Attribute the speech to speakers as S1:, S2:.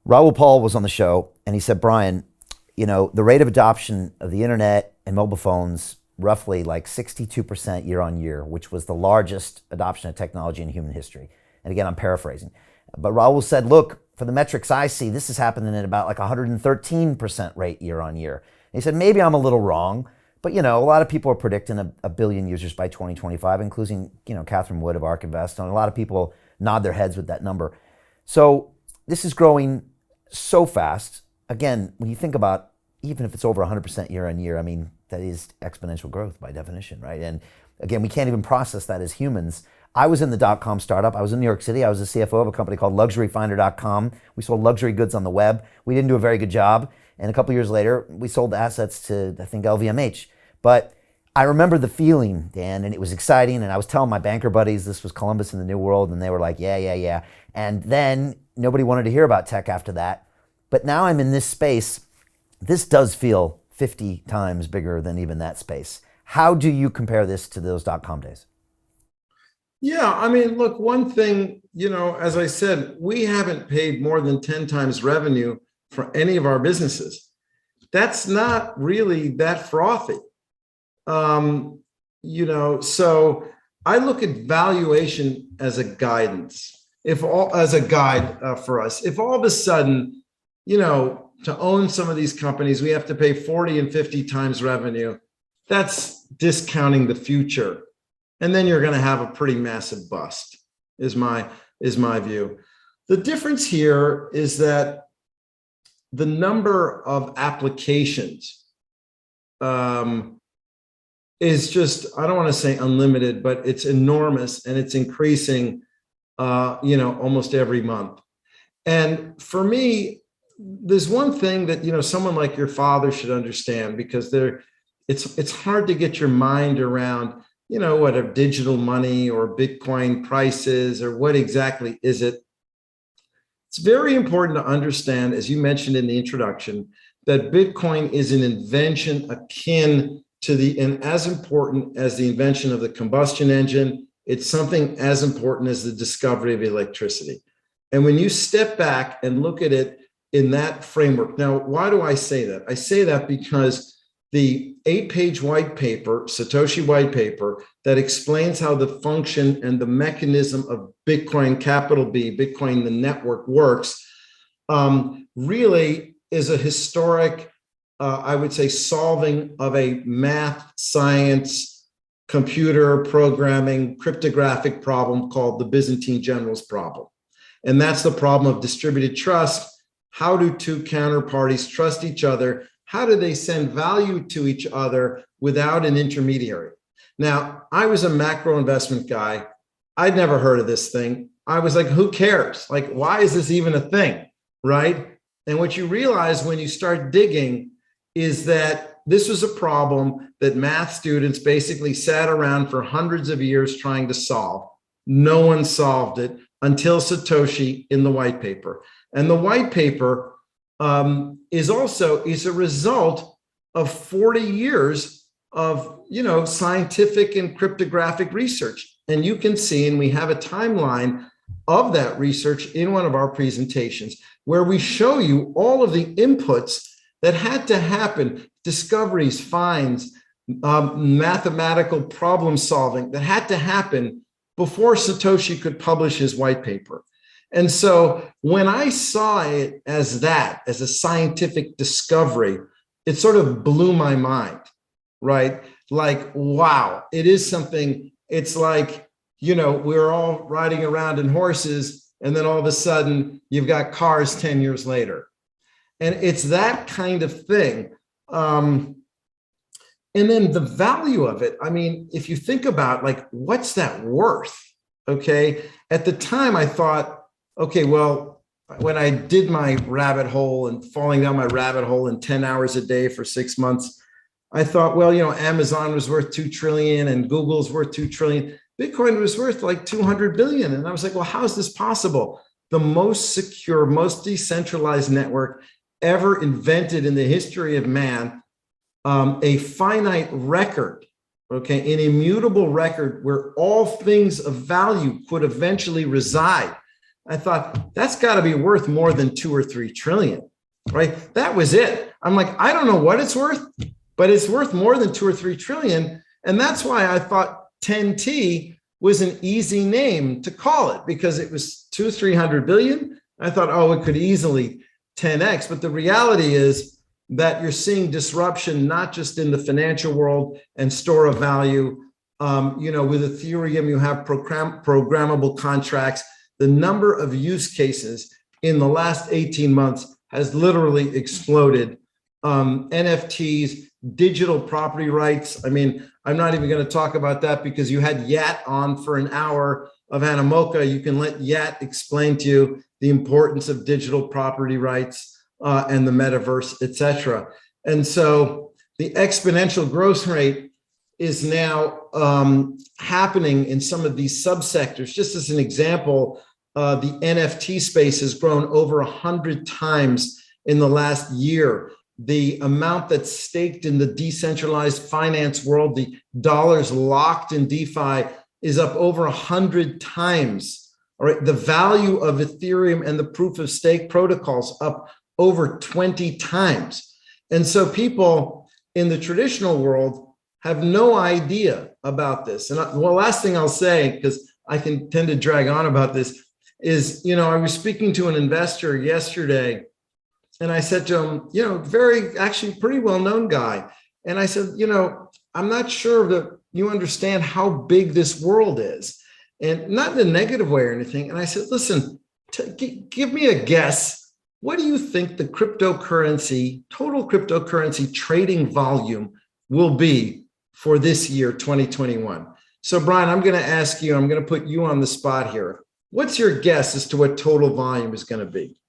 S1: Raul Paul was on the show and he said, Brian, the rate of adoption of the internet and mobile phones roughly like 62% year on year, which was the largest adoption of technology in human history. And again, I'm paraphrasing. But Raul said, look, for the metrics I see, this is happening at about like 113% rate year on year. And he said, maybe I'm a little wrong, but a lot of people are predicting a billion users by 2025, including, Catherine Wood of ARK Invest. And a lot of people nod their heads with that number. So this is growing so fast. Again, when you think about, even if it's over 100% year on year, I mean, that is exponential growth by definition, right? And again, we can't even process that as humans. I was in the dot-com startup. I was in New York City. I was the CFO of a company called LuxuryFinder.com. We sold luxury goods on the web. We didn't do a very good job. And a couple years later, we sold the assets to, I think, LVMH. But I remember the feeling, Dan, and it was exciting. And I was telling my banker buddies this was Columbus in the New World, and they were like, yeah. And then nobody wanted to hear about tech after that. But now I'm in this space. This does feel 50 times bigger than even that space. How do you compare this to those dot-com days?
S2: Yeah, I mean, look, one thing, as I said, we haven't paid more than 10 times revenue for any of our businesses. That's not really that frothy. So I look at valuation as a guidance, as a guide for us. If all of a sudden, to own some of these companies, we have to pay 40 and 50 times revenue, that's discounting the future. And then you're going to have a pretty massive bust, is my view. The difference here is that the number of applications is just, I don't want to say unlimited, but it's enormous, and it's increasing, almost every month. And for me, there's one thing that, someone like your father should understand, because it's hard to get your mind around, what a digital money or Bitcoin prices, or what exactly is it. It's very important to understand, as you mentioned in the introduction, that Bitcoin is an invention akin to and as important as the invention of the combustion engine. It's something as important as the discovery of electricity. And when you step back and look at it in that framework, now, why do I say that? I say that because the 8-page white paper, Satoshi white paper, that explains how the function and the mechanism of Bitcoin, capital B, Bitcoin, the network works, really is a historic, I would say, solving of a math, science, computer programming, cryptographic problem called the Byzantine generals problem. And that's the problem of distributed trust. How do two counterparties trust each other? How do they send value to each other without an intermediary? Now, I was a macro investment guy. I'd never heard of this thing. I was like, who cares? Like, why is this even a thing, right? And what you realize when you start digging is that this was a problem that math students basically sat around for hundreds of years trying to solve. No one solved it until Satoshi in the white paper. And the white paper is a result of 40 years of scientific and cryptographic research. And you can see, and we have a timeline of that research in one of our presentations, where we show you all of the inputs that had to happen, discoveries, finds, mathematical problem solving that had to happen before Satoshi could publish his white paper. And so when I saw it as a scientific discovery, it sort of blew my mind, right? Like, wow, it is something. It's like, we're all riding around in horses, and then all of a sudden you've got cars 10 years later. And it's that kind of thing. And then the value of it, I mean, if you think about, like, what's that worth? Okay. At the time I thought, okay, well, when I did my rabbit hole and falling down my rabbit hole in 10 hours a day for 6 months, I thought, well, Amazon was worth 2 trillion and Google's worth 2 trillion. Bitcoin was worth like 200 billion. And I was like, well, how is this possible? The most secure, most decentralized network ever invented in the history of man, a finite record, okay, an immutable record where all things of value could eventually reside. I thought that's got to be worth more than 2 or 3 trillion, right? That was it. I'm like, I don't know what it's worth, but it's worth more than 2 or 3 trillion. And that's why I thought 10T was an easy name to call it, because it was 200-300 billion. I thought, oh, it could easily 10x. But the reality is that you're seeing disruption, not just in the financial world and store of value. With Ethereum, you have programmable contracts. The number of use cases in the last 18 months has literally exploded. NFTs, digital property rights. I mean, I'm not even going to talk about that because you had Yat on for an hour of Animoca. You can let Yat explain to you the importance of digital property rights and the metaverse, et cetera. And so the exponential growth rate is now happening in some of these subsectors. Just as an example, the NFT space has grown over 100 times in the last year. The amount that's staked in the decentralized finance world, the dollars locked in DeFi, is up over 100 times. All right, the value of Ethereum and the proof of stake protocols up over 20 times. And so people in the traditional world have no idea about this. And last thing I'll say, because I can tend to drag on about this, is, I was speaking to an investor yesterday, and I said to him, actually pretty well-known guy. And I said, I'm not sure that you understand how big this world is, and not in a negative way or anything. And I said, listen, give me a guess. What do you think the total cryptocurrency trading volume will be for this year, 2021? So Brian, I'm going to put you on the spot here. What's your guess as to what total volume is going to be?